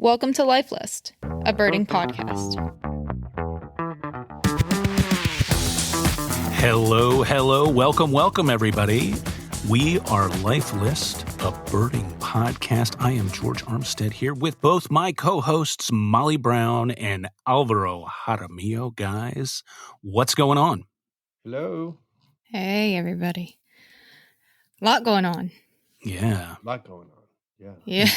Welcome to Life List, a birding podcast. Hello. Welcome, everybody. We are Life List, a birding podcast. I am George Armstead here with both my co-hosts, Molly Brown and Alvaro Jaramillo. Guys, what's going on? Hello. Hey, everybody. A lot going on. Yeah. A lot going on. Yeah.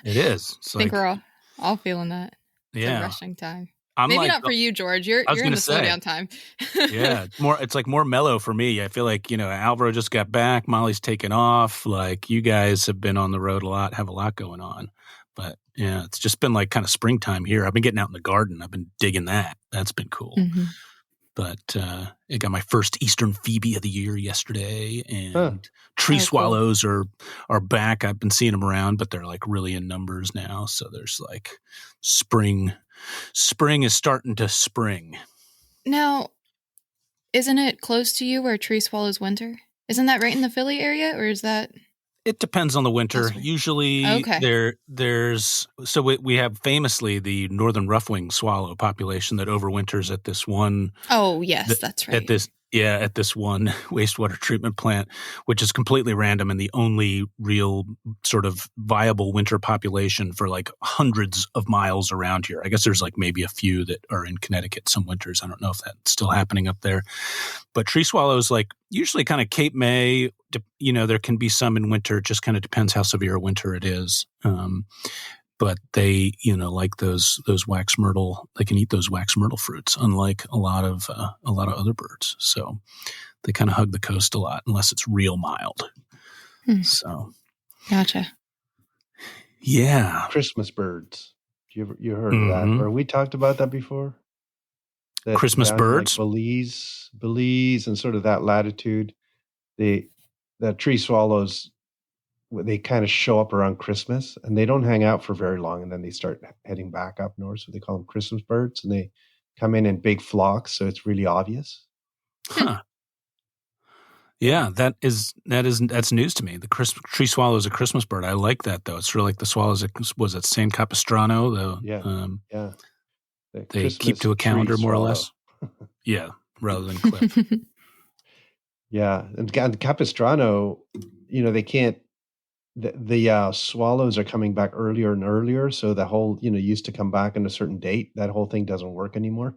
It is. I think we're all feeling that. It's a rushing time. Maybe not for you, George. You're in the slowdown time. Yeah, it's like more mellow for me. I feel like, Alvaro just got back. Molly's taken off. Like, you guys have been on the road a lot, have a lot going on. But yeah, it's just been like kind of springtime here. I've been getting out in the garden. I've been digging that. That's been cool. Mm-hmm. But I got my first eastern phoebe of the year yesterday, and tree swallows are back. I've been seeing them around, but they're like really in numbers now. So there's like spring is starting to spring. Now, isn't it close to you where tree swallows winter? Isn't that right in the Philly area, or is that? It depends on the winter. Usually there's we have famously the northern rough-winged swallow population that overwinters at this one. Oh, yes, that's right. At this one wastewater treatment plant, which is completely random and the only real sort of viable winter population for like hundreds of miles around here. I guess there's like maybe a few that are in Connecticut some winters. I don't know if that's still happening up there. But tree swallows, like usually kind of Cape May, there can be some in winter. It just kind of depends how severe a winter it is. But they, like those wax myrtle, they can eat those wax myrtle fruits, unlike a lot of other birds. So they kind of hug the coast a lot, unless it's real mild. So, gotcha. Yeah, Christmas birds. You heard of that? Or we talked about that before. Christmas birds, like Belize, and sort of that latitude. The tree swallows, they kind of show up around Christmas, and they don't hang out for very long, and then they start heading back up north. So they call them Christmas birds, and they come in big flocks, so it's really obvious. Huh. Yeah, that's news to me. The tree swallow is a Christmas bird. I like that, though. It's really like the swallows. Was it San Capistrano? Though. Yeah. They Christmas keep to a calendar, more or less. Yeah, rather than cliff. Yeah, and Capistrano, they can't. The swallows are coming back earlier and earlier, so the whole used to come back on a certain date. That whole thing doesn't work anymore.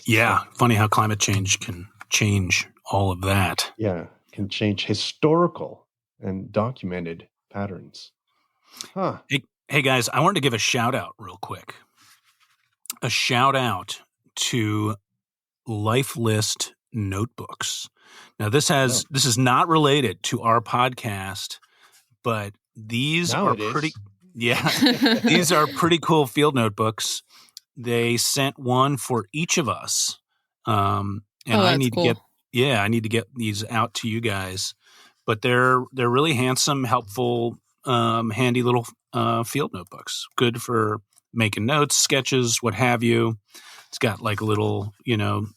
Yeah, funny how climate change can change all of that. Yeah, can change historical and documented patterns. Huh. Hey guys, I wanted to give a shout out real quick. A shout out to Life List notebooks. Now this is not related to our podcast, but these are pretty. Yeah, these are pretty cool field notebooks. They sent one for each of us, and I need to get these out to you guys. But they're really handsome, helpful, handy little field notebooks. Good for making notes, sketches, what have you. It's got like a little, some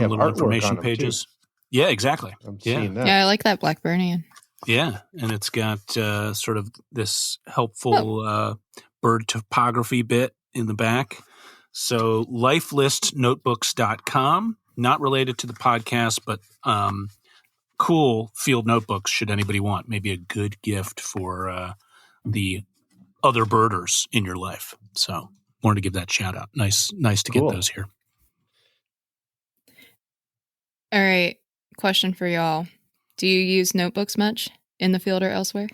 little information pages. Too. Yeah, exactly. I'm seeing that. Yeah, I like that Blackburnian. Yeah, and it's got sort of this helpful bird topography bit in the back. So lifelistnotebooks.com, not related to the podcast, but cool field notebooks should anybody want. Maybe a good gift for the other birders in your life. So wanted to give that shout out. Nice to get those here. All right. Question for y'all. Do you use notebooks much in the field or elsewhere?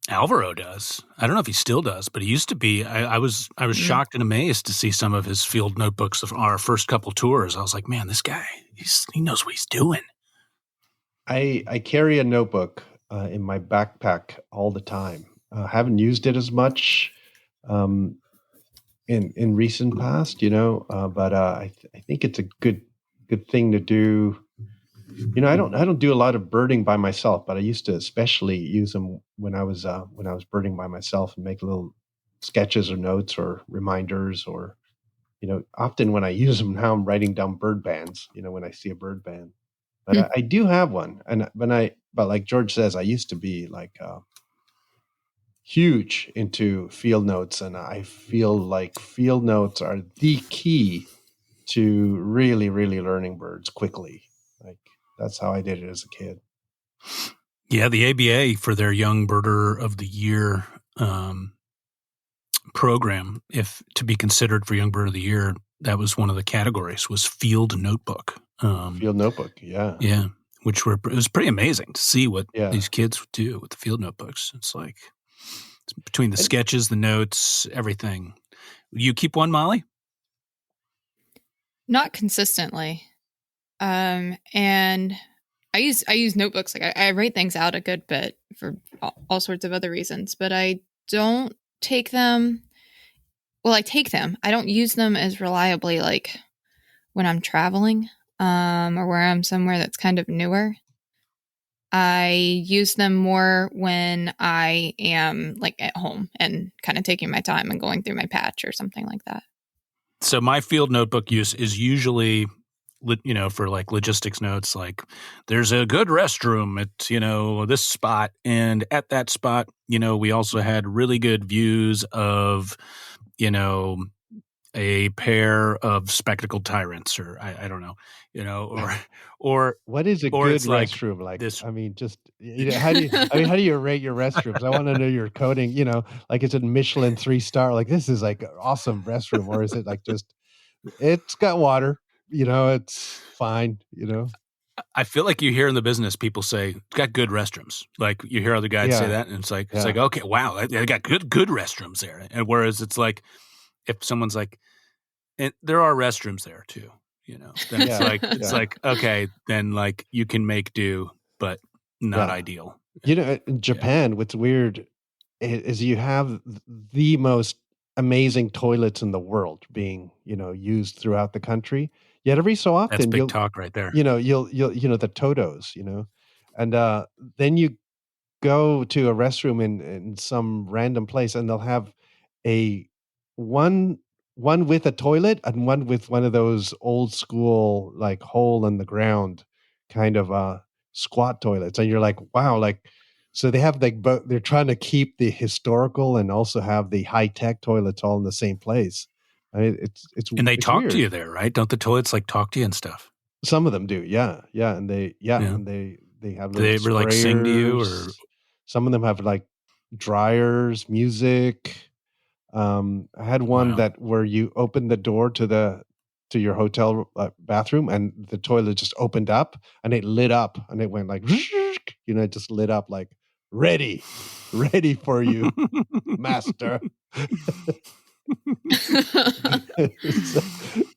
Alvaro does. I don't know if he still does, but he used to be. I was shocked and amazed to see some of his field notebooks of our first couple tours. I was like, man, this guy, he knows what he's doing. I carry a notebook in my backpack all the time. Haven't used it as much in recent past, but I think it's a good thing to do. I don't do a lot of birding by myself, but I used to especially use them when I was birding by myself and make little sketches or notes or reminders, or often when I use them now, I'm writing down bird bands. When I see a bird band, but I do have one, but like George says, I used to be like huge into field notes, and I feel like field notes are the key to really, really learning birds quickly. Like that's how I did it as a kid. Yeah, the ABA for their Young Birder of the Year program, if to be considered for Young Bird of the Year, that was one of the categories, was field notebook. Field notebook, yeah. Yeah, it was pretty amazing to see what Yeah. these kids would do with the field notebooks. It's like between the sketches, the notes, everything. You keep one, Molly? Not consistently. And I use notebooks. Like I write things out a good bit for all sorts of other reasons, but I don't take them. Well, I take them. I don't use them as reliably, like when I'm traveling, or where I'm somewhere that's kind of newer. I use them more when I am like at home and kind of taking my time and going through my patch or something like that. So my field notebook use is usually, for like logistics notes, like there's a good restroom at, this spot. And at that spot, we also had really good views of, a pair of spectacled tyrants, or I don't know, or what is a or good it's like restroom? Like this. I mean, just how do you rate your restrooms? I want to know your coding. Like is it Michelin 3-star? Like this is like an awesome restroom, or is it like just it's got water? It's fine. I feel like you hear in the business people say it's got good restrooms. Like you hear other guys say that, and it's like okay, wow, they got good restrooms there. And whereas it's like if someone's like, and there are restrooms there too, then it's like okay, then like you can make do, but not ideal. In Japan, what's weird is you have the most amazing toilets in the world being used throughout the country. Yet every so often that's big talk right there. You'll the Totos, and then you go to a restroom in some random place, and they'll have a one with a toilet and one with one of those old school like hole in the ground kind of squat toilets, and you're like, wow, like so they have like both. They're trying to keep the historical and also have the high tech toilets all in the same place. I mean, and they it's talk weird. to you there, right? Don't the toilets like talk to you and stuff? Some of them do, yeah, and they and they have do they ever like sing to you, or some of them have like dryers, music. I had one that where you opened the door to your hotel bathroom, and the toilet just opened up and it lit up, and it went like, it just lit up like ready for you, master.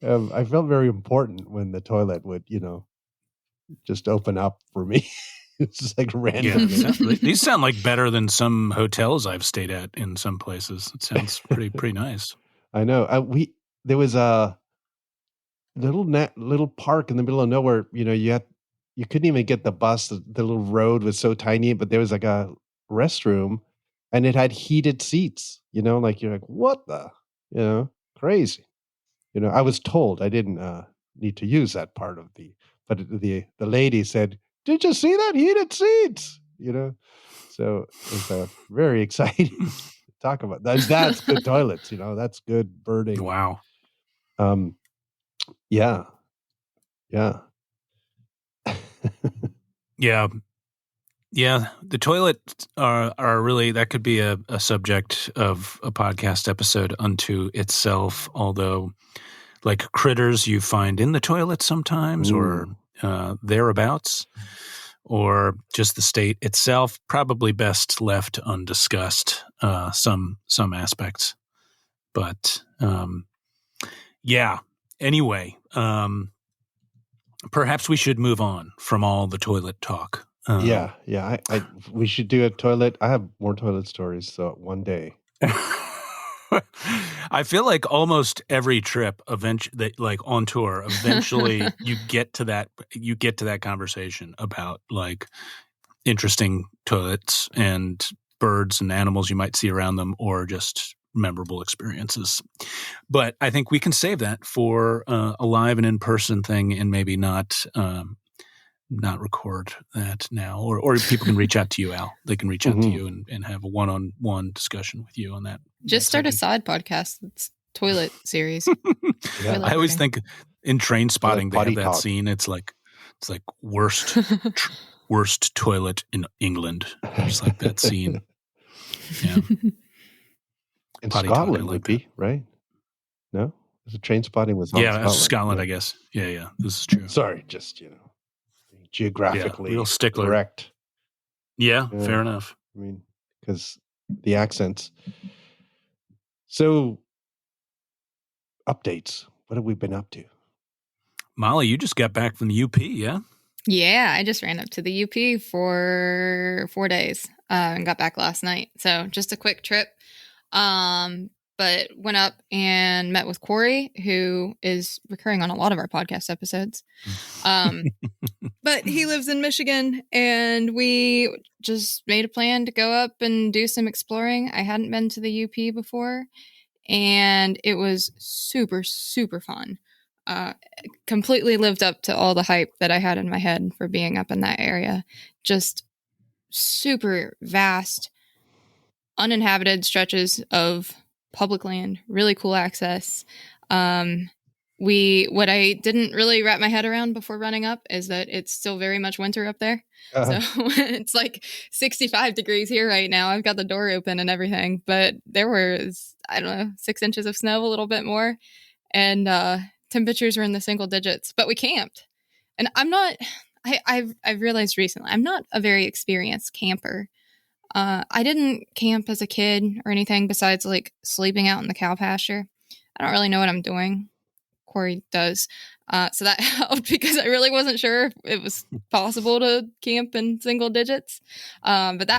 I felt very important when the toilet would, just open up for me. It's just like random. Yeah, these sound like better than some hotels I've stayed at in some places. It sounds pretty nice. I know. There was a little park in the middle of nowhere. You couldn't even get the bus. The little road was so tiny, but there was like a restroom, and it had heated seats. Like you're like, what the, crazy. I was told I didn't need to use that part of but the lady said, "Did you see that heated seats?" So it's very exciting to talk about. That's good toilets. That's good birding. Wow. Yeah. Yeah. The toilets are really, that could be a subject of a podcast episode unto itself, although like critters you find in the toilet sometimes or thereabouts, or just the state itself, probably best left undiscussed, some aspects. But anyway, perhaps we should move on from all the toilet talk. We should do a toilet. I have more toilet stories, so one day. I feel like almost every trip, eventually, like on tour, eventually you get to that conversation about like interesting toilets and birds and animals you might see around them, or just memorable experiences. But I think we can save that for a live and in-person thing, and maybe not not record that now, or people can reach out to you, Al. They can reach out to you and have a one-on-one discussion with you on that. Just start a side podcast. It's toilet series. Toilet I always burning. think in Train Spotting they have potty that talk. scene. It's like worst toilet in England. It's like that scene. Yeah. In Potty Scotland talk, would be, right? No? The Train Spotting was on Scotland, yeah. I guess. Yeah, this is true. Sorry, just, geographically real stickler. correct. Yeah, fair enough. I mean, because the accents. So, updates. What have we been up to? Molly, you just got back from the UP, yeah? Yeah, I just ran up to the UP for 4 days and got back last night. So just a quick trip. But went up and met with Corey, who is recurring on a lot of our podcast episodes. But he lives in Michigan, and we just made a plan to go up and do some exploring. I hadn't been to the UP before, and it was super, super fun. Completely lived up to all the hype that I had in my head for being up in that area. Just super vast, uninhabited stretches of public land, really cool access. What I didn't really wrap my head around before running up is that it's still very much winter up there. So it's like 65 degrees here right now. I've got the door open and everything, but there was, 6 inches of snow, a little bit more. And temperatures were in the single digits, but we camped. And I've realized recently, I'm not a very experienced camper. I didn't camp as a kid or anything besides like sleeping out in the cow pasture. I don't really know what I'm doing. Corey does. So that helped because I really wasn't sure if it was possible to camp in single digits. But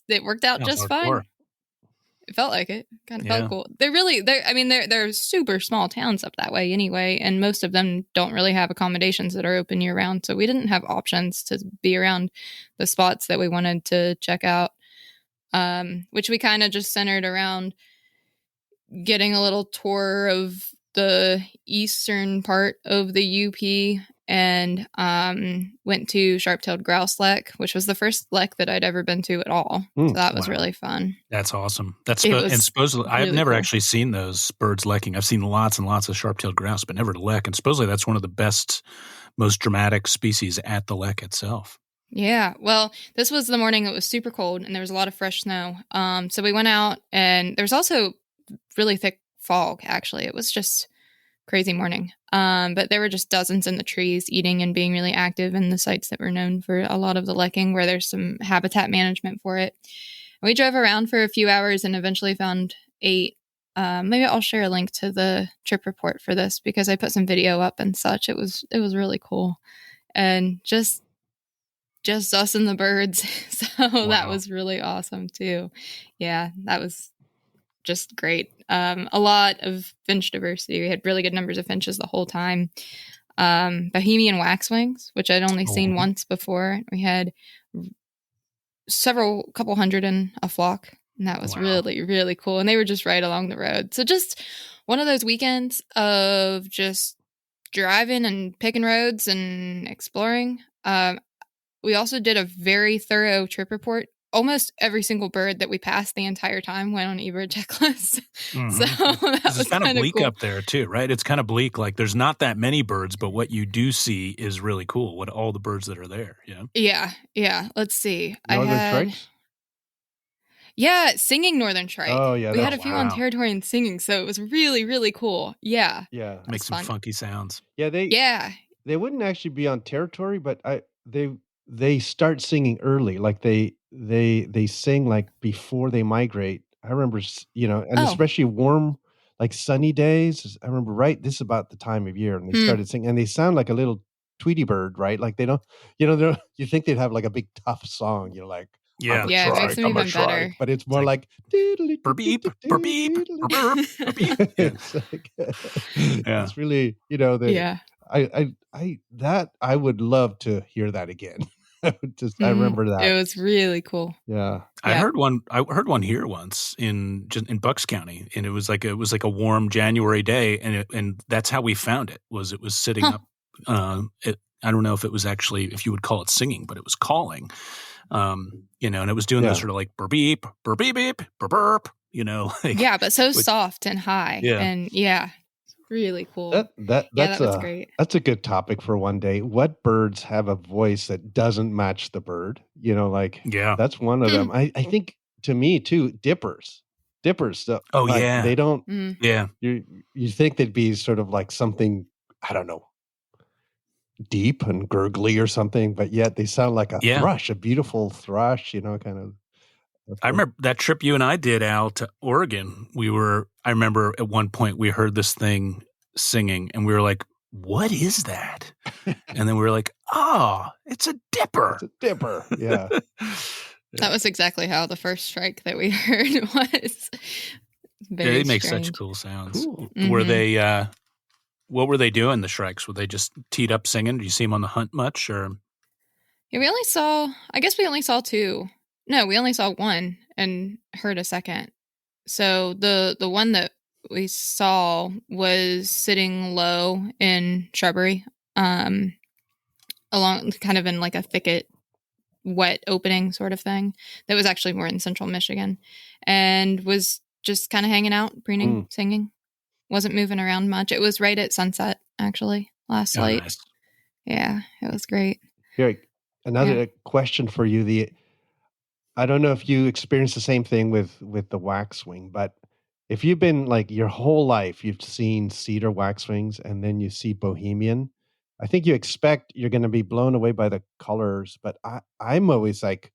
it worked out just fine. It felt like it. Kind of felt cool. They're super small towns up that way anyway, and most of them don't really have accommodations that are open year round. So we didn't have options to be around the spots that we wanted to check out, which we kind of just centered around getting a little tour of the eastern part of the UP and went to Sharp-tailed Grouse Lek, which was the first lek that I'd ever been to at all. So that was really fun. That's awesome. And supposedly, really I've never actually seen those birds lekking. I've seen lots and lots of sharp-tailed grouse, but never the lek. And supposedly that's one of the best, most dramatic species at the lek itself. Yeah. Well, this was the morning. It was super cold and there was a lot of fresh snow. So we went out, and there was also really thick fog, actually. It was just crazy morning. But there were just dozens in the trees eating and being really active in the sites that were known for a lot of the lekking, where there's some habitat management for it. And we drove around for a few hours and eventually found 8. Maybe I'll share a link to the trip report for this because I put some video up and such. It was really cool. And just us and the birds. So that was really awesome too. Yeah, that was just great. A lot of finch diversity. We had really good numbers of finches the whole time. Bohemian waxwings, which I'd only seen once before. We had couple hundred in a flock, and that was really, really cool. And they were just right along the road. So just one of those weekends of just driving and picking roads and exploring. We also did a very thorough trip report. Almost every single bird that we passed the entire time went on eBird checklist. Mm-hmm. So that was kind of bleak cool. up there too, right? It's kind of bleak. Like there's not that many birds, but what you do see is really cool. What all the birds that are there, Yeah. Let's see. Northern shrikes? Yeah, singing northern shrike. Oh yeah, we had a few on territory and singing, so it was really, really cool. Yeah, make some funky sounds. Yeah, they wouldn't actually be on territory, but they start singing early, like they sing like before they migrate. I remember, and especially warm, like sunny days. I remember, right? This is about the time of year, and they started singing, and they sound like a little Tweety bird, right? Like they don't, you think they'd have like a big tough song, like it makes them even better. But it's more like beep, beep. It's really, I would love to hear that again. I remember that. It was really cool. Yeah. I heard one here once in Bucks County, and it was like a warm January day, and that's how we found it. Was sitting up I don't know if it was actually, if you would call it singing, but it was calling. You know, and it was doing this sort of like burp beep, burp beep beep, burp burp. You know, like, yeah, but so soft and high, and really cool. That was great. That's a good topic for one day. What birds have a voice that doesn't match the bird? You know, like that's one of them. I think to me too, dippers. They don't. Yeah, you think they'd be sort of like something, I don't know, deep and gurgly or something, but yet they sound like a thrush, a beautiful thrush. You know, kind of. I remember that trip you and I did out to Oregon. I remember at one point we heard this thing singing and we were like, what is that? And then we were like, oh, it's a dipper. It's a dipper. Yeah. That was exactly how the first strike that we heard was. They make such cool sounds. Cool. Were they, what were they doing, the shrikes? Were they just teed up singing? Did you see them on the hunt much? Or? Yeah, we only saw two. No, we only saw one and heard a second. So the one that we saw was sitting low in shrubbery, along kind of in like a thicket, wet opening sort of thing. That was actually more in central Michigan, and was just kind of hanging out, preening, singing. Wasn't moving around much. It was right at sunset, actually, last night. Nice. Yeah, it was great. Here, another question for you. I don't know if you experience the same thing with the waxwing, but if you've been like your whole life, you've seen cedar waxwings and then you see Bohemian, I think you expect you're going to be blown away by the colors, but I'm always like,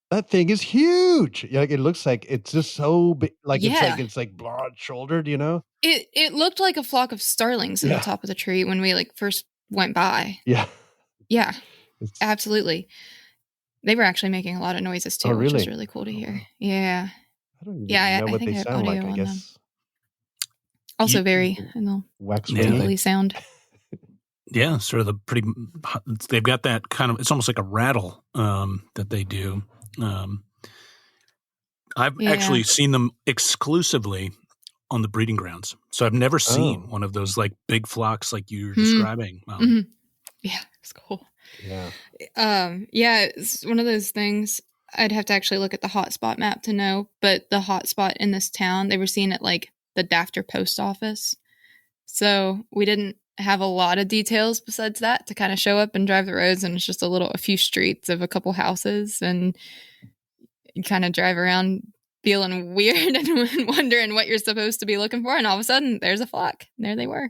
that thing is huge. Like it looks like it's just so big, like it's like broad shouldered, you know? It looked like a flock of starlings in the top of the tree when we like first went by. Yeah. Yeah. Absolutely. They were actually making a lot of noises too, which was really cool to hear. Yeah. I don't even know what they sound like, I guess. Them. Also very wax sound. Yeah, sort of the pretty. They've got that kind of. It's almost like a rattle that they do. I've actually seen them exclusively on the breeding grounds, so I've never seen one of those like big flocks like you're describing. Yeah, it's cool. Yeah. It's one of those things. I'd have to actually look at the hotspot map to know, but the hotspot in this town, they were seen at like the Dafter post office. So we didn't have a lot of details besides that to kind of show up and drive the roads. And it's just a few streets of a couple houses, and you kind of drive around feeling weird and wondering what you're supposed to be looking for. And all of a sudden there's a flock. And there they were.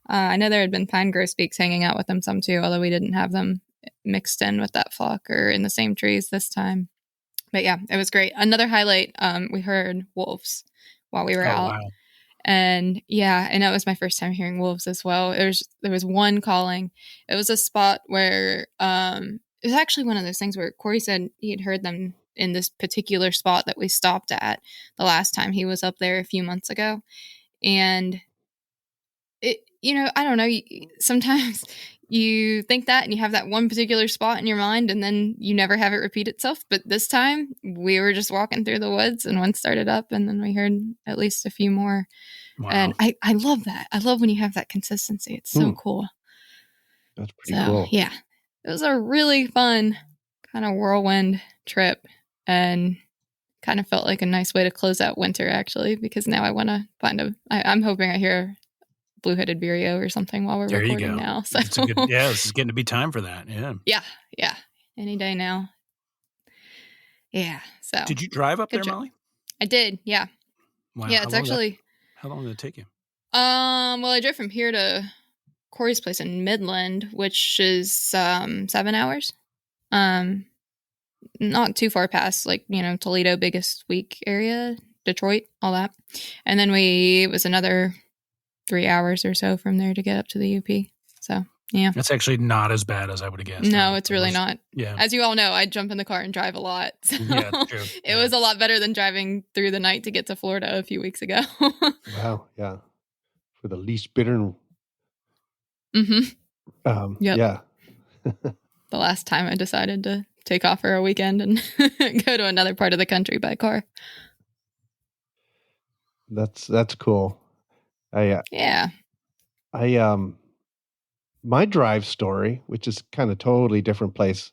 I know there had been pine grosbeaks hanging out with them some too, although we didn't have them mixed in with that flock or in the same trees this time. But yeah, it was great. Another highlight, we heard wolves while we were out. Wow. And it was my first time hearing wolves as well. There was one calling. It was a spot where it was actually one of those things where Corey said he had heard them in this particular spot that we stopped at the last time he was up there a few months ago. And it, I don't know, sometimes you think that and you have that one particular spot in your mind and then you never have it repeat itself. But this time we were just walking through the woods and one started up and then we heard at least a few more. Wow. And I love that. I love when you have that consistency. It's so cool. That's pretty cool. Yeah, it was a really fun kind of whirlwind trip and kind of felt like a nice way to close out winter actually, because now I want to find I'm hoping I hear blue-headed vireo or something while we're recording now. So this is getting to be time for that. Yeah. Any day now. Yeah. So did you drive up there, Molly? I did. Yeah. Wow. Yeah. It's actually. How long did it take you? Well, I drove from here to Corey's place in Midland, which is 7 hours. Not too far past Toledo, biggest week area, Detroit, all that, and then it was another 3 hours or so from there to get up to the UP. So, yeah. That's actually not as bad as I would have guessed. No, it's really not. Yeah. As you all know, I jump in the car and drive a lot. So yeah, true. It was a lot better than driving through the night to get to Florida a few weeks ago. Wow. Yeah. For the least bitter. Mm-hmm. Yep. Yeah. The last time I decided to take off for a weekend and go to another part of the country by car. That's cool. my drive story, which is kind of totally different place.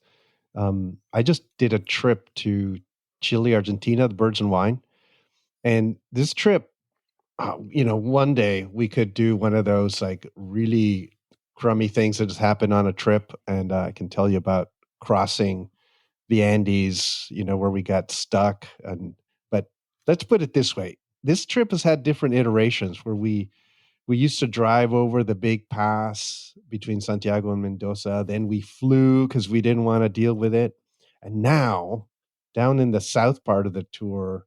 I just did a trip to Chile, Argentina, the Birds and Wine, and this trip, one day we could do one of those like really crummy things that just happened on a trip, and I can tell you about crossing the Andes, where we got stuck. But let's put it this way: this trip has had different iterations where we used to drive over the big pass between Santiago and Mendoza. Then we flew because we didn't want to deal with it. And now, down in the south part of the tour,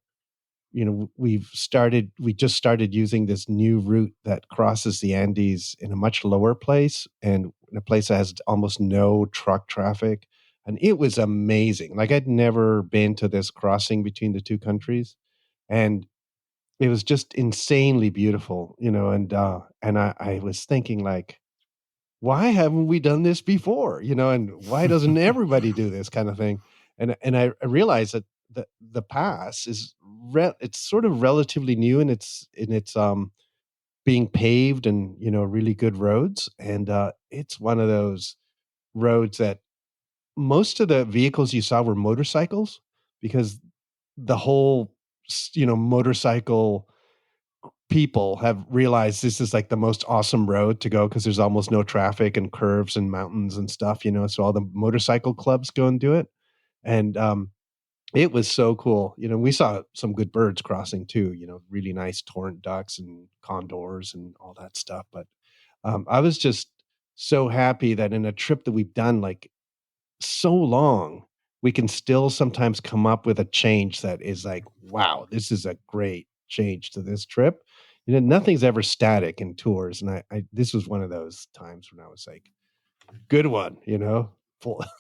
we just started using this new route that crosses the Andes in a much lower place and in a place that has almost no truck traffic. And it was amazing. Like I'd never been to this crossing between the two countries. And it was just insanely beautiful, and I was thinking like, why haven't we done this before? And why doesn't everybody do this kind of thing? And I realized that the pass is it's sort of relatively new, and it's being paved and really good roads, and it's one of those roads that most of the vehicles you saw were motorcycles because the whole motorcycle people have realized this is like the most awesome road to go because there's almost no traffic and curves and mountains and stuff, so all the motorcycle clubs go and do it. And it was so cool. We saw some good birds crossing too, really nice torrent ducks and condors and all that stuff. But I was just so happy that in a trip that we've done like so long, we can still sometimes come up with a change that is like, wow, this is a great change to this trip. Nothing's ever static in tours, and I this was one of those times when I was like, good one,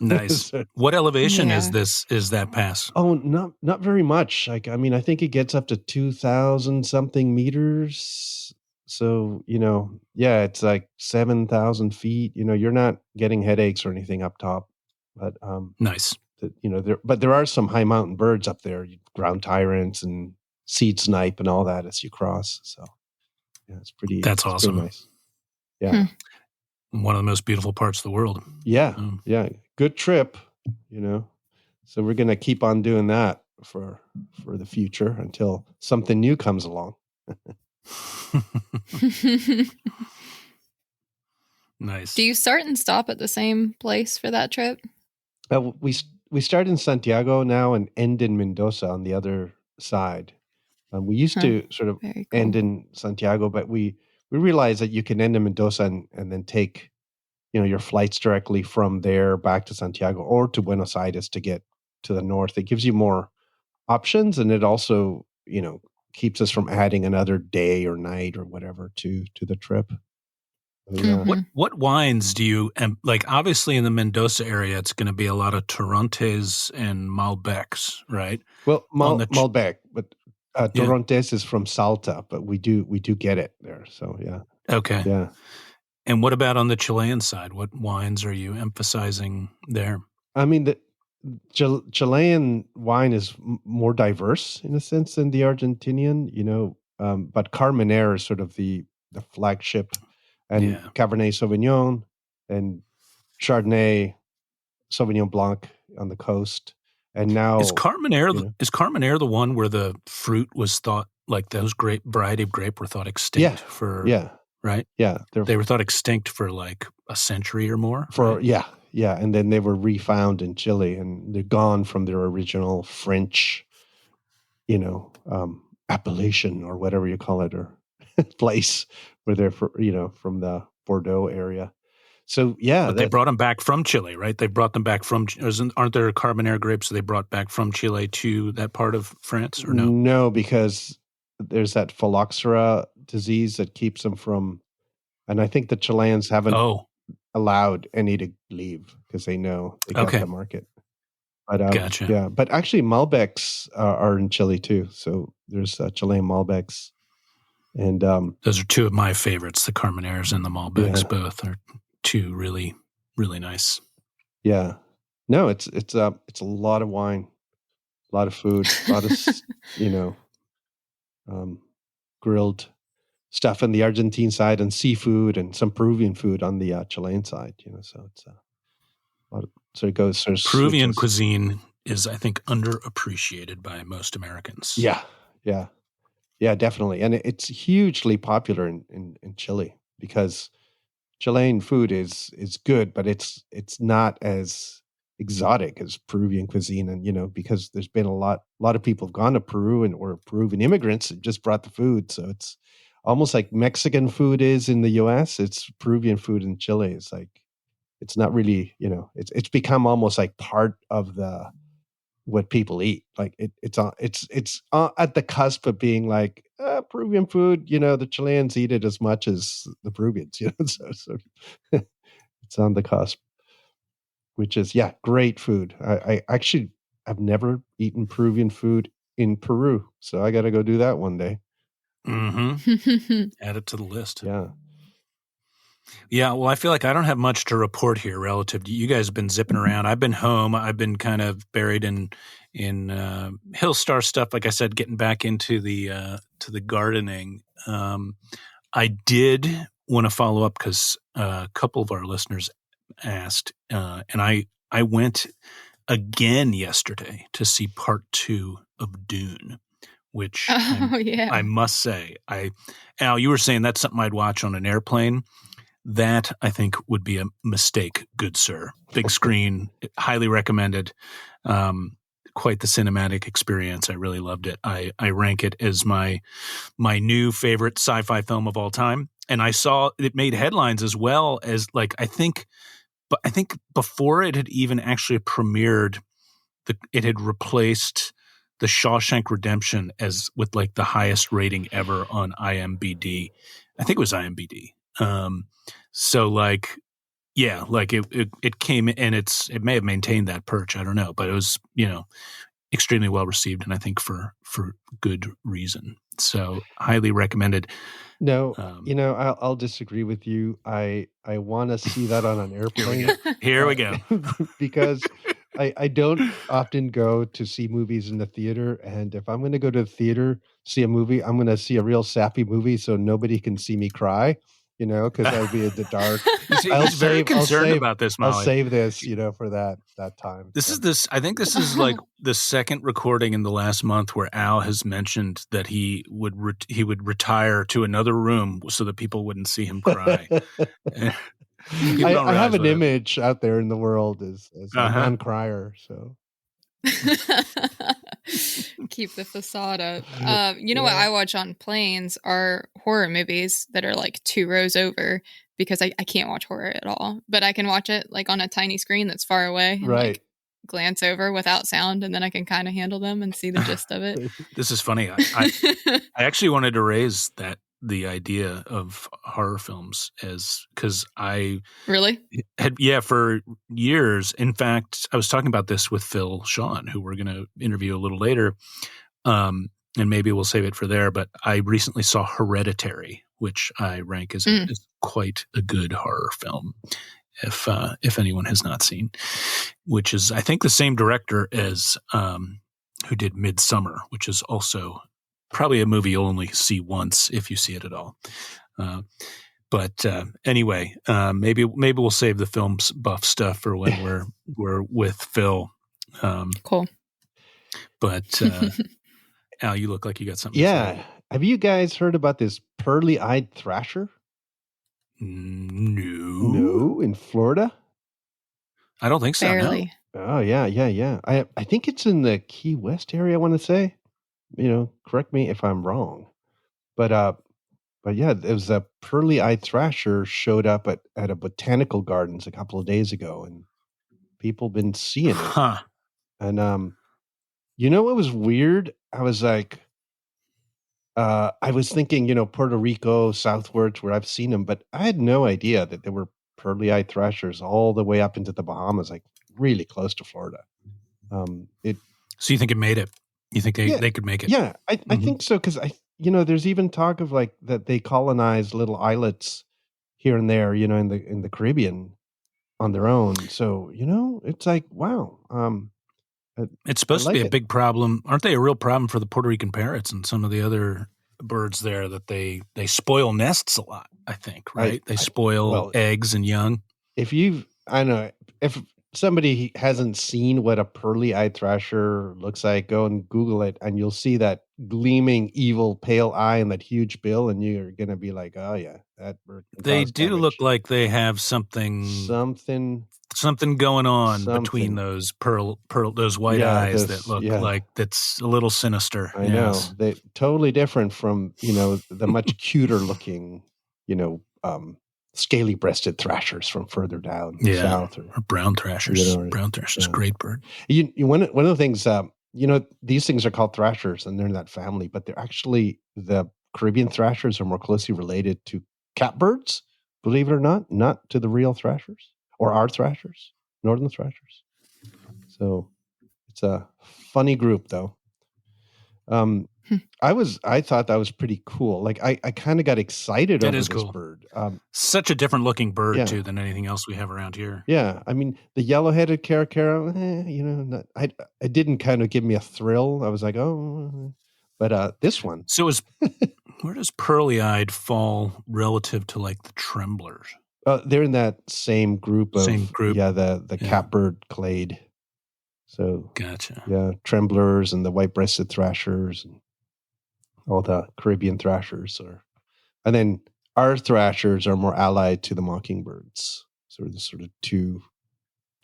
Nice. So, What elevation Yeah. is that pass? oh, not very much. Like, I mean, I think it gets up to 2,000 something meters. So, yeah, it's like 7,000 feet. You're not getting headaches or anything up top, but Nice. there are some high mountain birds up there, ground tyrants and seed snipe and all that as you cross. So yeah, That's it's awesome. pretty nice. Yeah. One of the most beautiful parts of the world. Yeah. Yeah. Good trip, So we're going to keep on doing that for the future until something new comes along. Nice. Do you start and stop at the same place for that trip? We start in Santiago now and end in Mendoza on the other side. We used to sort of Very cool. end in Santiago, but we realized that you can end in Mendoza and then take your flights directly from there back to Santiago or to Buenos Aires to get to the north. It gives you more options, and it also keeps us from adding another day or night or whatever to the trip. Yeah. What wines do you like? Obviously, in the Mendoza area, it's going to be a lot of Torrontes and Malbecs, right? Well, Malbec, but Torrontes is from Salta, but we do get it there. So yeah. Okay. Yeah. And what about on the Chilean side? What wines are you emphasizing there? I mean, the Chilean wine is more diverse in a sense than the Argentinian, but Carmenere is sort of the flagship, and Cabernet Sauvignon and Chardonnay, Sauvignon Blanc on the coast. And now is Carmenere the one where the fruit was thought, like those variety of grape were thought extinct right? Yeah. They were thought extinct for like a century or more. Yeah. And then they were refound in Chile, and they're gone from their original French, appellation or whatever you call it, or place where they're, from the Bordeaux area. So yeah, but they brought them back from Chile, right? They brought them back from. Aren't there Carmenere grapes they brought back from Chile to that part of France, or no? No, because there's that phylloxera disease that keeps them from. And I think the Chileans haven't allowed any to leave because they know they got the market. But gotcha. Yeah, but actually Malbecs are in Chile too. So there's Chilean Malbecs, and those are two of my favorites. The Carmeneres and the Malbecs both are two really, really nice. Yeah, no, it's a lot of wine, a lot of food, a lot of grilled stuff on the Argentine side and seafood and some Peruvian food on the Chilean side. So it's so it goes sort of Peruvian switches. cuisine is, I think, underappreciated by most Americans. Yeah, definitely, and it's hugely popular in Chile because Chilean food is good, but it's not as exotic as Peruvian cuisine, and because there's been a lot of people have gone to Peru or Peruvian immigrants have just brought the food, so it's almost like Mexican food is in the U.S. It's Peruvian food in Chile. It's like it's not really it's become almost like part of the what people eat. Like it's at the cusp of being like Peruvian food. The Chileans eat it as much as the Peruvians. So it's on the cusp, which is great food. I actually I've never eaten Peruvian food in Peru, so I got to go do that one day. Mm-hmm. Add it to the list. Yeah. Yeah, well, I feel like I don't have much to report here relative to you guys have been zipping around. I've been home. I've been kind of buried in Hillstar stuff. Like I said, getting back into the to the gardening. I did want to follow up because a couple of our listeners asked, and I went again yesterday to see part 2 of Dune, which I must say, Al, you were saying that's something I'd watch on an airplane. That, I think, would be a mistake, good sir. Big screen, highly recommended. Quite the cinematic experience. I really loved it. I rank it as my new favorite sci-fi film of all time. And I saw it made headlines as well as I think before it had even actually premiered, it had replaced The Shawshank Redemption as with the highest rating ever on IMDb. I think it was IMDb. So it came and it may have maintained that perch. I don't know, but it was, extremely well received. And I think for good reason. So highly recommended. No, I'll disagree with you. I want to see that on an airplane. Here we go. Because I don't often go to see movies in the theater. And if I'm going to go to the theater, see a movie, I'm going to see a real sappy movie so nobody can see me cry. Because I'll be in the dark. He's very concerned about this, Molly. I'll save this, for that time. I think this is the second recording in the last month where Al has mentioned that he would retire to another room so that people wouldn't see him cry. I have an image out there in the world as a non-crier, so. Keep the facade up. What I watch on planes are horror movies that are 2 rows over because I can't watch horror at all, but I can watch it on a tiny screen that's far away and right. Glance over without sound, and then I can kind of handle them and see the gist of it. This is funny. I actually wanted to raise the idea of horror films because I really had for years. In fact, I was talking about this with Phil Shawn, who we're going to interview a little later, and maybe we'll save it for there. But I recently saw Hereditary, which I rank as quite a good horror film. If anyone has not seen, which is I think the same director as who did Midsummer, which is also probably a movie you'll only see once if you see it at all. But anyway, maybe we'll save the film buff stuff for when we're with Phil. Cool. But Al, you look like you got something. Yeah. Have you guys heard about this pearly-eyed thrasher? No. In Florida? I don't think so. Barely. No. Oh yeah. I think it's in the Key West area, I want to say. Correct me if I'm wrong. But yeah, it was a pearly-eyed thrasher showed up at a botanical gardens a couple of days ago, and people been seeing it. Huh. And what was weird? I was like, I was thinking, Puerto Rico, southwards, where I've seen them, but I had no idea that there were pearly-eyed thrashers all the way up into the Bahamas, really close to Florida. So you think it made it? You think they could make it? Yeah, I think so, because there's even talk of that they colonized little islets here and there, in the Caribbean on their own. So it's like, wow. It's supposed to be a big problem. Aren't they a real problem for the Puerto Rican parrots and some of the other birds there that they spoil nests a lot, I think, right? They spoil eggs and young. I know, if somebody hasn't seen what a pearly-eyed thrasher looks like, go and Google it, and you'll see that gleaming, evil, pale eye and that huge bill, and you're going to be like, oh, yeah, that bird can They cause do damage. look like they have something going on between those those white eyes that look like that's a little sinister. I know. They're totally different from, the much cuter looking, scaly-breasted thrashers from further down south, or brown thrashers. Brown thrashers, great bird. One of the things, these things are called thrashers, and they're in that family, but they're actually, the Caribbean thrashers are more closely related to catbirds, believe it or not to the real thrashers or our thrashers, northern thrashers. So it's a funny group, though. I thought that was pretty cool. Like I kind of got excited over this bird. Such a different looking bird too than anything else we have around here. Yeah, I mean the yellow-headed caracara, it didn't kind of give me a thrill. I was like, oh, but this one. So where does pearly-eyed fall relative to like the tremblers? They're in that same group. Yeah, the catbird clade. So gotcha. Yeah, tremblers and the white-breasted thrashers and all the Caribbean thrashers and then our thrashers are more allied to the mockingbirds. So there's sort of two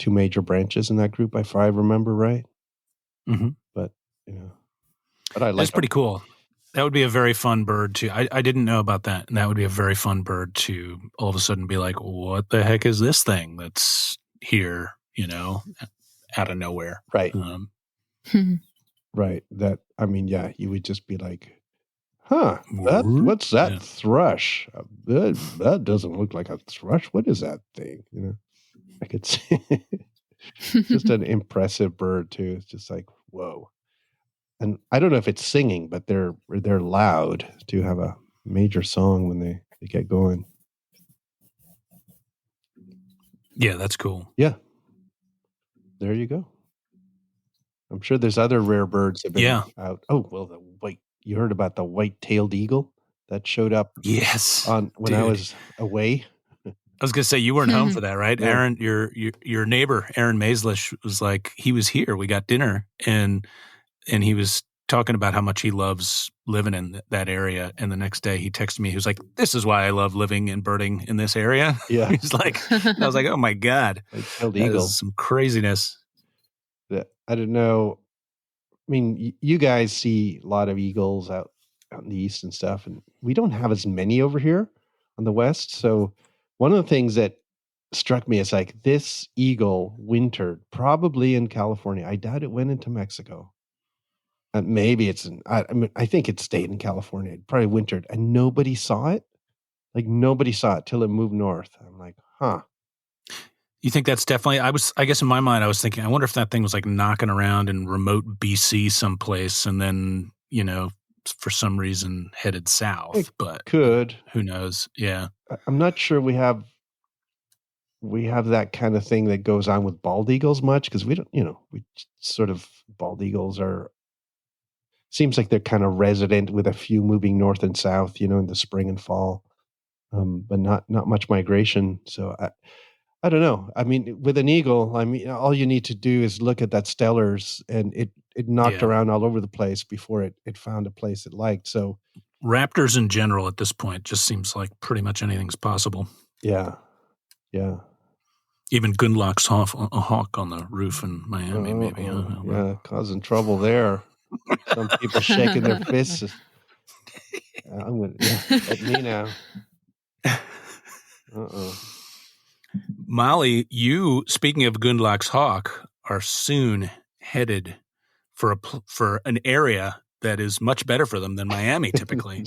major branches in that group, if I remember right. Mm-hmm. But but I like. That's pretty cool. That would be a very fun bird to. I didn't know about that, and that would be a very fun bird to all of a sudden be like, "What the heck is this thing that's here?" Out of nowhere, right? Right. That, I mean, yeah, you would just be like, huh, what's that thrush? That doesn't look like a thrush. What is that thing? I could see. It's just an impressive bird too. It's just like, whoa. And I don't know if it's singing, but they're loud to have a major song when they get going. Yeah, that's cool. Yeah. There you go. I'm sure there's other rare birds that have been out. Oh, well, you heard about the white-tailed eagle that showed up? Yes. When I was away. I was going to say, you weren't home for that, right? Yeah. Aaron, your neighbor, Aaron Maislish, was like, he was here. We got dinner, and he was talking about how much he loves living in that area. And the next day he texted me. He was like, this is why I love living and birding in this area. Yeah. He's like, I was like, oh my God. White-tailed eagle. That is some craziness. I don't know. I mean, you guys see a lot of eagles out in the east and stuff, and we don't have as many over here on the west. So one of the things that struck me is like this eagle wintered probably in California. I doubt it went into Mexico. Maybe it's I think it stayed in California. It probably wintered, and nobody saw it. Like nobody saw it till it moved north. I'm like, huh. You think that's definitely? I guess in my mind, I was thinking, I wonder if that thing was like knocking around in remote BC someplace, and then for some reason headed south. It but could. Who knows? Yeah, I'm not sure we have that kind of thing that goes on with bald eagles much, because we don't. We sort of bald eagles are. Seems like they're kind of resident with a few moving north and south, in the spring and fall, but not much migration. So I don't know. I mean, with an eagle, all you need to do is look at that Stellars, and it knocked around all over the place before it found a place it liked. So raptors in general at this point just seems like pretty much anything's possible. Yeah. Yeah. Even Gundlach's hawk on the roof in Miami, maybe. Yeah, causing trouble there. Some people shaking their fists. I'm going to at me now. Molly, you, speaking of Gundlach's hawk, are soon headed for an area that is much better for them than Miami typically.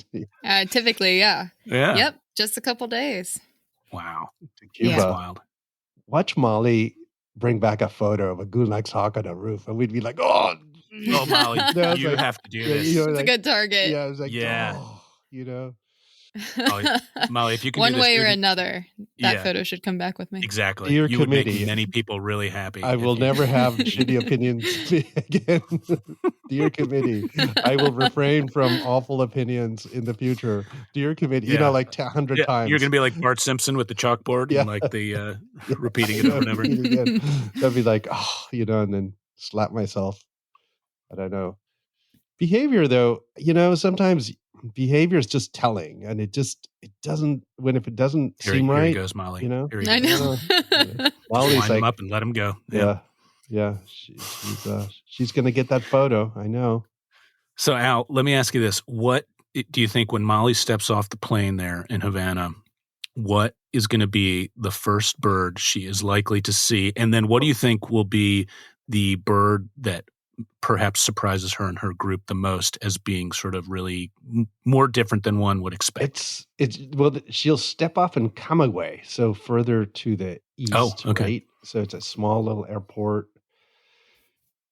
Typically, yeah. Yeah. Yep, just a couple days. Wow. To Cuba. That's wild. Watch Molly bring back a photo of a Gundlach's hawk on a roof, and we'd be like, oh, Molly, you have to do this. It's a good target. Yeah, I was like, Oh, Molly, if you can do One this, way or another, that yeah, photo should come back with me. exactly. Dear You would make committee, many people really happy. I will never have shitty opinions again. Dear committee, I will refrain from awful opinions in the future. Dear committee, Yeah. like 100 Yeah, times. you're going to be like Bart Simpson with the chalkboard Yeah. and like the repeating it over and over. Again. That'd be like, and then slap myself. I don't know. Behavior, though, sometimes behavior is just telling, and it doesn't. If it doesn't seem Here right, he goes, Molly. Here he I goes. know. Molly's Line him up and let him go. Yeah. She's gonna get that photo. I know. So Al, let me ask you this: what do you think when Molly steps off the plane there in Havana? What is going to be the first bird she is likely to see, and then what do you think will be the bird that perhaps surprises her and her group the most as being sort of really more different than one would expect? She'll step off in Camagüey, so further to the east, okay. right? So it's a small little airport.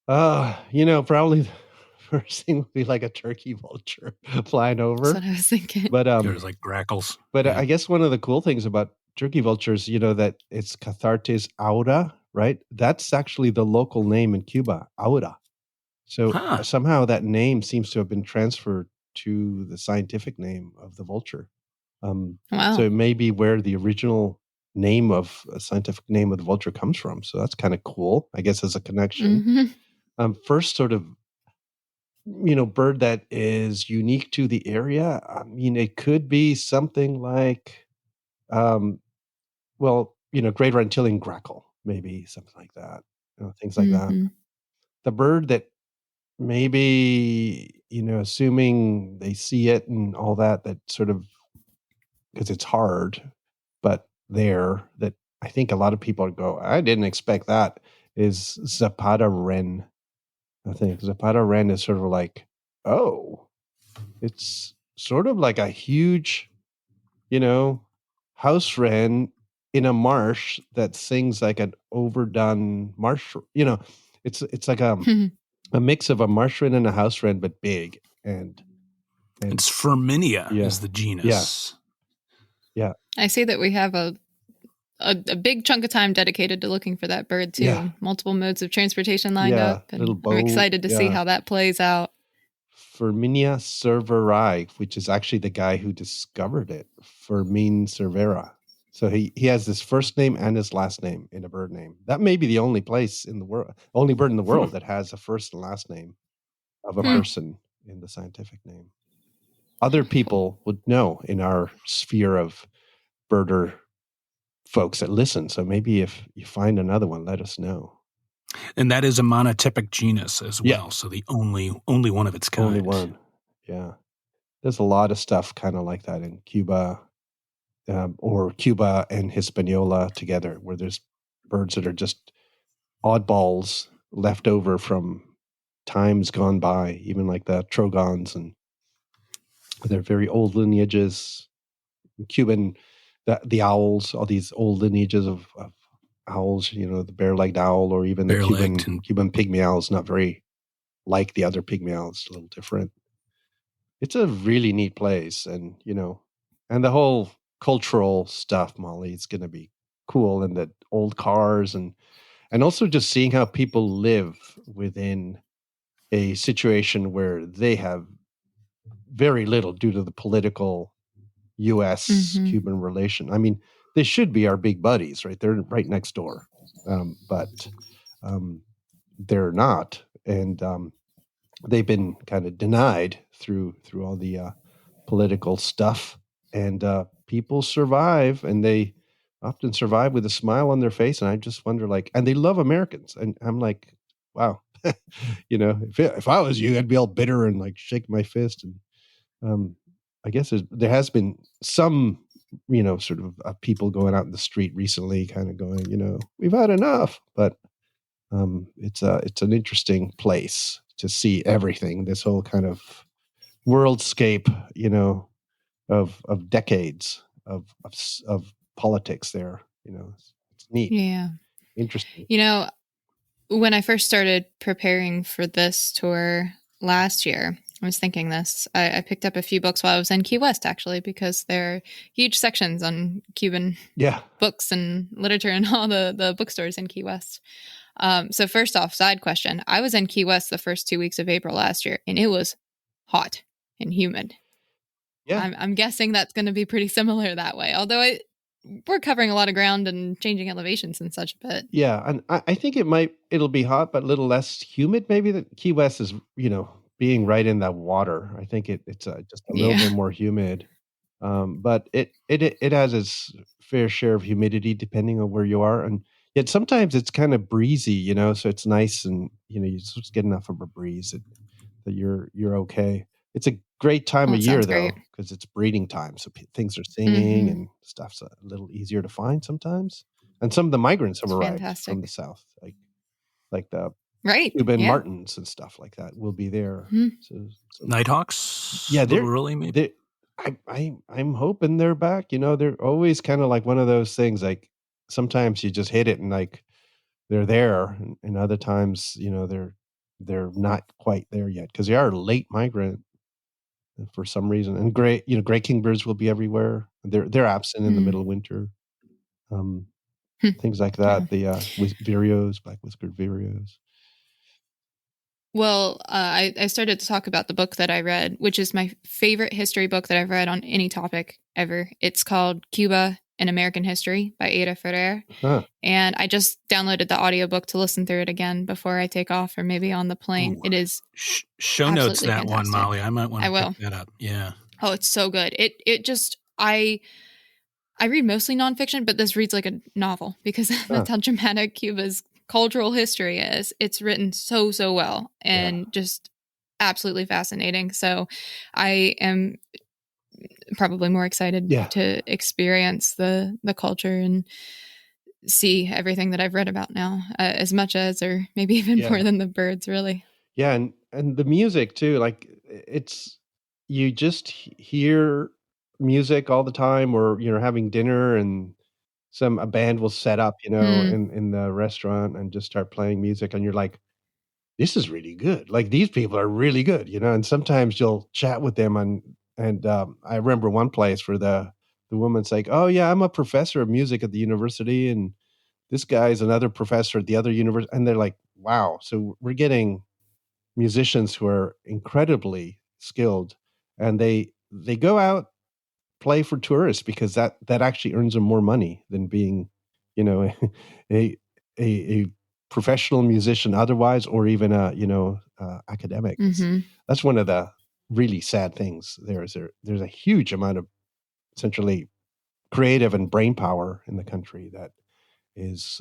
Probably the first thing would be like a turkey vulture flying over. That's what I was thinking. But there's like grackles. But I guess one of the cool things about turkey vultures, that it's Cathartes aura, right? That's actually the local name in Cuba, aura. So somehow that name seems to have been transferred to the scientific name of the vulture. Wow. So it may be where the original scientific name of the vulture comes from. So that's kind of cool, I guess, as a connection. First sort of, bird that is unique to the area. I mean, it could be something like, greater Antillean grackle, maybe something like that, things like that. The bird that maybe, assuming they see it and all that sort of, because it's hard, but that I think a lot of people go, I didn't expect that, is Zapata wren. I think Zapata wren is sort of like, it's sort of like a huge, house wren in a marsh that sings like an overdone marsh. It's like a mix of a marsh wren and a house wren, but big. And it's Firminia is the genus. Yeah. I see that we have a big chunk of time dedicated to looking for that bird too. Yeah. Multiple modes of transportation lined up. And little boat. I'm excited to see how that plays out. Firminia cerveri, which is actually the guy who discovered it, Fermin cervera. So he has his first name and his last name in a bird name. That may be the only place in the world, only bird in the world that has a first and last name of a person in the scientific name. Other people would know in our sphere of birder folks that listen. So maybe if you find another one, let us know. And that is a monotypic genus as well. So the only one of its kind. Only one. Yeah. There's a lot of stuff kind of like that in Cuba, or Cuba and Hispaniola together, where there's birds that are just oddballs left over from times gone by, even like the trogons, and they're very old lineages. Cuban, the owls, all these old lineages of owls, the bare-legged owl, or even the Cuban pygmy owl is not very like the other pygmy owls, a little different. It's a really neat place, and and the whole cultural stuff, Molly, it's going to be cool, and the old cars, and also just seeing how people live within a situation where they have very little due to the political U.S.-Cuban relation. I mean, they should be our big buddies, right? They're right next door, but they're not, and they've been kind of denied through all the political stuff, and people survive, and they often survive with a smile on their face. And I just wonder, and they love Americans, and I'm like, wow, if I was you, I'd be all bitter and shake my fist. And I guess there has been some, sort of people going out in the street recently, kind of going, we've had enough. But it's an interesting place to see everything. This whole kind of worldscape, of decades of politics there. It's neat. Yeah, interesting. When I first started preparing for this tour last year, I was thinking this. I picked up a few books while I was in Key West, actually, because there are huge sections on Cuban Yeah. books and literature and all the bookstores in Key West. So first off, side question. I was in Key West the first 2 weeks of April last year, and it was hot and humid. Yeah. I'm guessing that's going to be pretty similar that way. Although we're covering a lot of ground and changing elevations and such, but Yeah, and I think it'll be hot, but a little less humid. Maybe the Key West is, being right in that water. I think it's just a little yeah. bit more humid, but it has its fair share of humidity depending on where you are, and yet sometimes it's kind of breezy, so it's nice, and you just get enough of a breeze that you're okay. It's a great time Well, of it year sounds great. though, because it's breeding time, so things are singing Mm-hmm. and stuff's a little easier to find sometimes. And some of the migrants have It's arrived from the fantastic. south, like the Right. Cuban Yeah. martins and stuff like that will be there. Mm-hmm. So Nighthawks, yeah, a little early, maybe. I'm hoping they're back. They're always kind of like one of those things. Like sometimes you just hit it and like they're there, and other times they're not quite there yet because they are late migrant for some reason. And gray kingbirds will be everywhere. They're absent in the middle of winter. Um, Things like Yeah. that. The vireos, black whiskered vireos. Well, I started to talk about the book that I read, which is my favorite history book that I've read on any topic ever. It's called Cuba and American History by Ada Ferrer. Huh. And I just downloaded the audiobook to listen through it again before I take off or maybe on the plane. Ooh. It is show notes absolutely that one, fantastic. Molly. I might want I to will. pick that up. Yeah. Oh, it's so good. It just I read mostly nonfiction, but this reads like a novel because that's how dramatic Cuba's cultural history is. It's written so well and just absolutely fascinating. So I am probably more excited to experience the culture and see everything that I've read about now, as much as, or maybe even more than the birds, really. Yeah, and the music too. Like it's you just hear music all the time, or having dinner, and a band will set up, in the restaurant and just start playing music, and you're like, this is really good. Like these people are really good, And sometimes you'll chat with them, and I remember one place where the woman's like, "Oh yeah, I'm a professor of music at the university, and this guy's another professor at the other university," and they're like, "Wow!" So we're getting musicians who are incredibly skilled, and they go out play for tourists because that actually earns them more money than being, a a professional musician otherwise, or even a academic. That's one of the really sad things. There's a huge amount of essentially creative and brain power in the country that is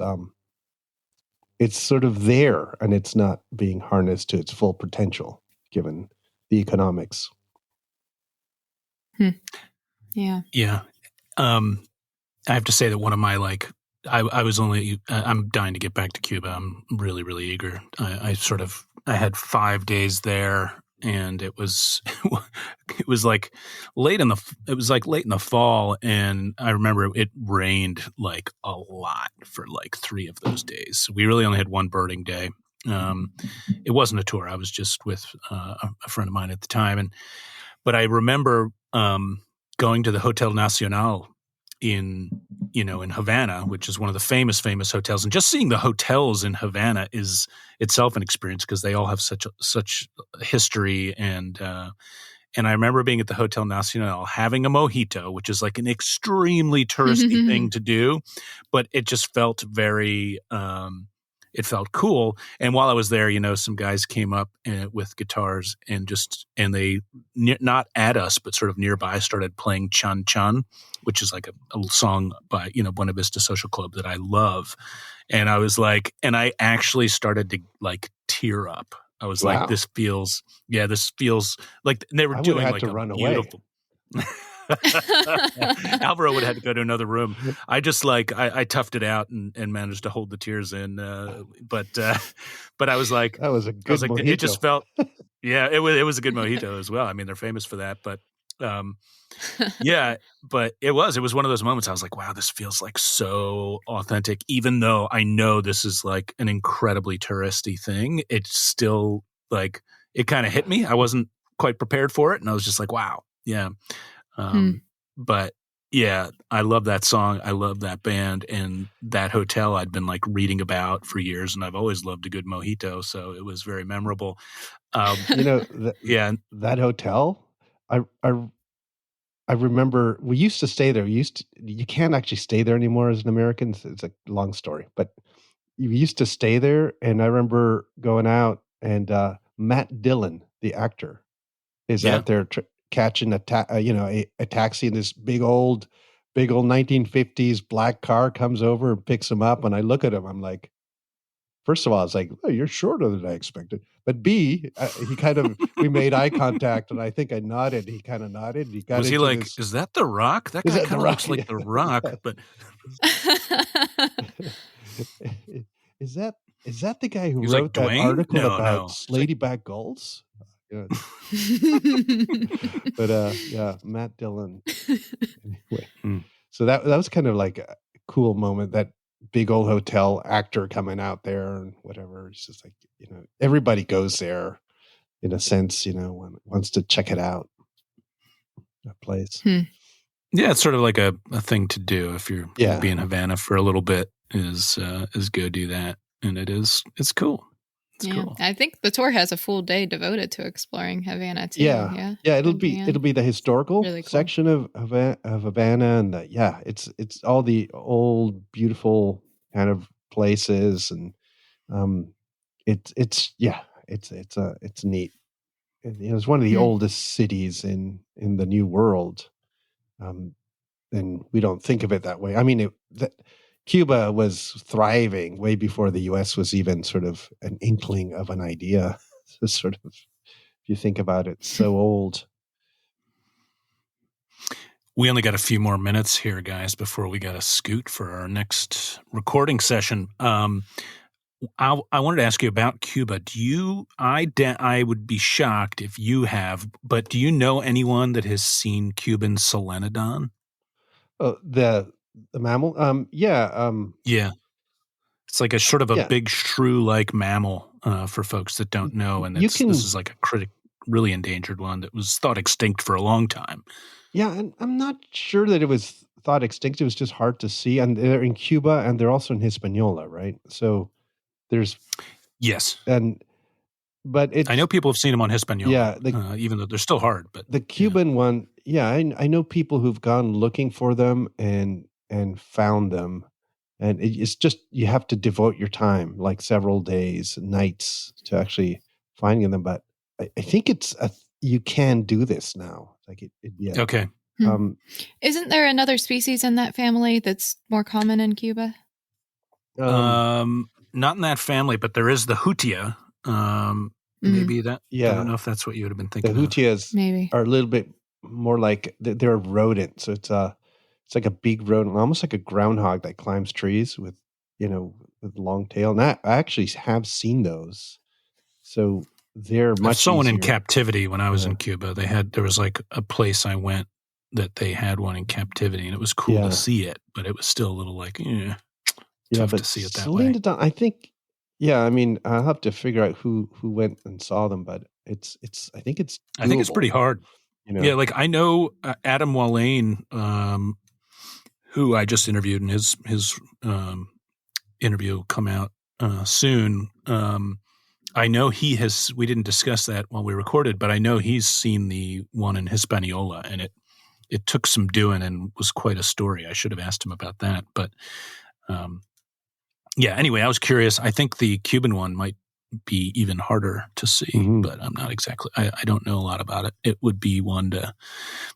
it's sort of there, and it's not being harnessed to its full potential given the economics. Yeah. I have to say that one of my I was only I'm dying to get back to Cuba. I'm really, really eager. I had 5 days there, and it was it was like late in the fall, and I remember it rained like a lot for like 3 of those days. So we really only had one birding day. It wasn't a tour. I was just with a friend of mine at the time, but I remember going to the Hotel Nacional in Havana, which is one of the famous hotels, and just seeing the hotels in Havana is itself an experience because they all have such history. And I remember being at the Hotel Nacional having a mojito, which is like an extremely touristy thing to do, but it just felt very it felt cool. And while I was there, some guys came up with guitars and they not at us, but sort of nearby started playing Chan Chan, which is like a song by, Buena Vista Social Club that I love. And I was like, and I actually started to like tear up. I was like, this feels like they were doing like a beautiful. Alvaro would have had to go to another room. I just I toughed it out and managed to hold the tears in. But I was like, that was a good mojito. It just felt, yeah, it was a good mojito as well. I mean, they're famous for that, but yeah, but it was one of those moments. I was like, wow, this feels like so authentic, even though I know this is like an incredibly touristy thing. It's still like, it kind of hit me. I wasn't quite prepared for it, and I was just like, wow, yeah. But yeah, I love that song. I love that band, and that hotel I'd been like reading about for years, and I've always loved a good mojito, so it was very memorable. Yeah, that hotel, I remember we used to stay there. You can't actually stay there anymore as an American. It's a long story, but you used to stay there, and I remember going out, and Matt Dillon, the actor, is Yeah. out there catching a taxi, and this big old 1950s black car comes over and picks him up, and I look at him, I'm like, first of all, I was like, "Oh, you're shorter than I expected." But B, we made eye contact, and I think I nodded. He kind of nodded. He got was he into like, this. is that The Rock? That Is guy that The kind of looks Rock? like The Rock, but is that the guy who he was like, wrote that Dwayne? article No, about no. Sladyback gulls? Yeah. But yeah, Matt Dillon. Anyway, so that was kind of like a cool moment. That big old hotel actor coming out there and whatever. It's just like, everybody goes there in a sense, wants to check it out. That place. Yeah, it's sort of like a thing to do if you're going to be in Yeah. Havana for a little bit. Is go do that, and it's cool. It's cool. I think the tour has a full day devoted to exploring Havana too. Yeah. It'll be the historical Really cool. section of Havana, and it's all the old beautiful kind of places, and it's neat. It's one of the oldest cities in the New World, and we don't think of it that way. I mean, Cuba was thriving way before the U.S. was even sort of an inkling of an idea. Sort of, if you think about it, so old. We only got a few more minutes here, guys, before we got to scoot for our next recording session. I wanted to ask you about Cuba. I would be shocked if you have, but do you know anyone that has seen Cuban solenodon? Oh, the mammal? Yeah. Yeah. It's like a sort of a Yeah. big shrew-like mammal for folks that don't know. And this is like a really endangered one that was thought extinct for a long time. Yeah, and I'm not sure that it was thought extinct. It was just hard to see. And they're in Cuba, and they're also in Hispaniola, right? So there's... Yes. But it's... I know people have seen them on Hispaniola, even though they're still hard. But the Cuban one, I know people who've gone looking for them and found them. And it's just, you have to devote your time, like several days, nights, to actually finding them. But I think you can do this now. Like okay. Isn't there another species in that family that's more common in Cuba? Not in that family, but there is the hutia. Maybe that. Yeah. I don't know if that's what you would have been thinking. The hutias are a little bit more like they're a rodent. So it's like a big rodent, almost like a groundhog that climbs trees with long tail. And I actually have seen those. So they're much I saw one in easier. captivity when I was in Cuba. There was like a place I went that they had one in captivity, and it was cool to see it, but it was still a little like, tough to see it that way. I think, I mean, I'll have to figure out who went and saw them, but I think it's doable. I think it's pretty hard. Yeah, like I know Adam Wallane, who I just interviewed, and his interview will come out soon. I know he has. We didn't discuss that while we recorded, but I know he's seen the one in Hispaniola, and it took some doing and was quite a story. I should have asked him about that, but anyway, I was curious. I think the Cuban one might be even harder to see, but I'm not exactly. I don't know a lot about it. It would be one to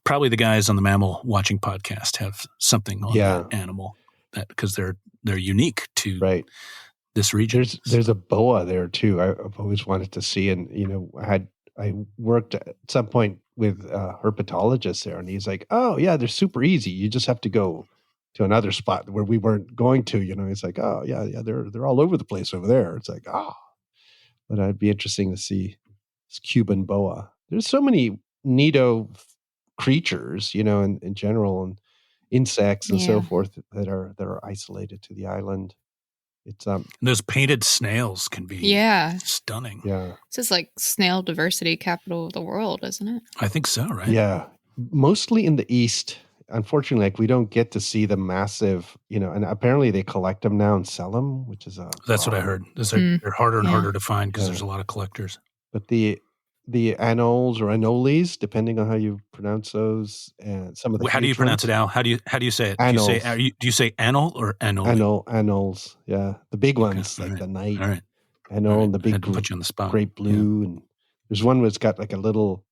probably the guys on the Mammal Watching podcast have something on that animal because they're unique to this region. There's a boa there too. I've always wanted to see, and I worked at some point with a herpetologist there, and he's like, "Oh yeah, they're super easy. You just have to go to another spot where we weren't going to." He's like, "Oh yeah, they're all over the place over there." It's like, but it'd be interesting to see this Cuban boa. There's so many neato creatures, in general, and insects and so forth that are isolated to the island. It's And those painted snails can be stunning. Yeah. This is like snail diversity capital of the world, isn't it? I think so, right? Yeah. Mostly in the East. Unfortunately, like we don't get to see the massive, and apparently they collect them now and sell them, which is That's what I heard. They're harder and harder to find because there's a lot of collectors. But the anoles or anoles, depending on how you pronounce those, and some of the how do you pronounce it, Al? How do you say it? Anoles. Do you say anole or anole? Anoles, yeah, the big ones like the night anole and the big put you on the spot. Great blue, and there's one where it's got like a little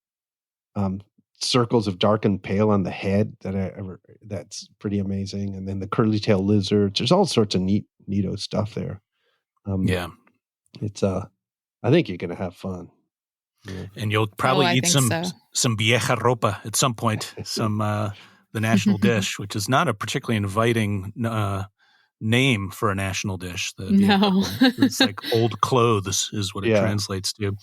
circles of dark and pale on the head that's pretty amazing. And then the curly tail lizards. There's all sorts of neato stuff there. It's I think you're gonna have fun. Yeah. And you'll probably eat some vieja ropa at some point. Some the national dish, which is not a particularly inviting name for a national dish. No, it's like old clothes is what it translates to.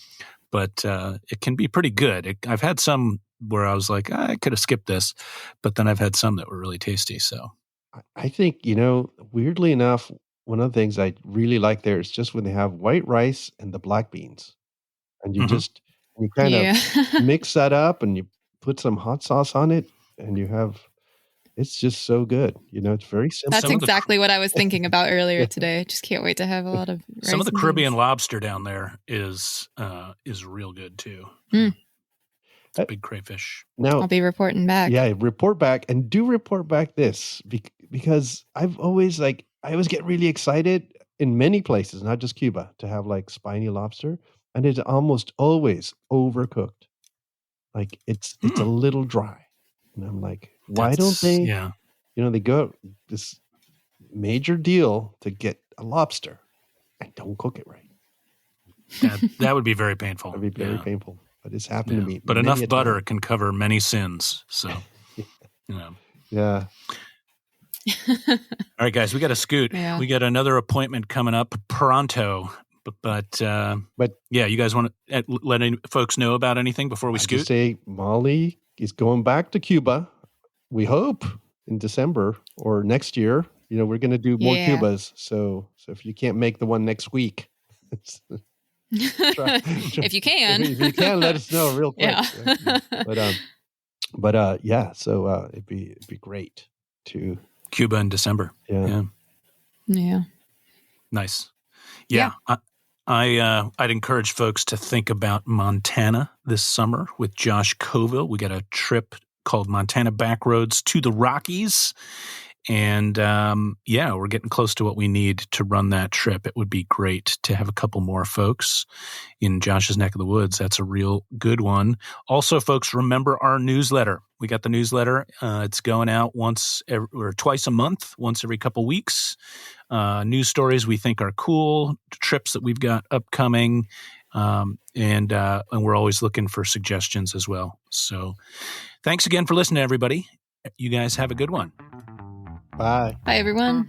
But it can be pretty good. I've had some where I was like, I could have skipped this, but then I've had some that were really tasty. So I think, weirdly enough, one of the things I really like there is just when they have white rice and the black beans, and you you kind of mix that up and you put some hot sauce on it, and it's just so good. It's very simple. That's exactly what I was thinking about earlier today. I just can't wait to have a lot of rice. Some of the Caribbean lobster down there is real good too. It's a big crayfish. Now I'll be reporting back. Yeah, report back, and do report back this because I always get really excited in many places, not just Cuba, to have like spiny lobster, and it's almost always overcooked. Like it's a little dry. And I'm like, why don't they, they go this major deal to get a lobster and don't cook it right. That would be very painful. That would be very painful, but it's happened to me. But enough butter can cover many sins. So, Yeah. All right, guys, we got to scoot. Yeah. We got another appointment coming up pronto. But you guys want to let any folks know about anything before we scoot? Just say Molly is going back to Cuba. We hope in December or next year. We're going to do more Cubas. So if you can't make the one next week, if you can, let us know real quick. Yeah. So it'd be great to Cuba in December. Yeah. Nice. Yeah. I'd encourage folks to think about Montana this summer with Josh Coville. We got a trip called Montana Backroads to the Rockies. And we're getting close to what we need to run that trip. It would be great to have a couple more folks in Josh's neck of the woods. That's a real good one. Also, folks, remember our newsletter. We got the newsletter. It's going out twice a month, once every couple weeks. News stories we think are cool, trips that we've got upcoming, and we're always looking for suggestions as well. So thanks again for listening, everybody. You guys have a good one. Bye. Bye, everyone.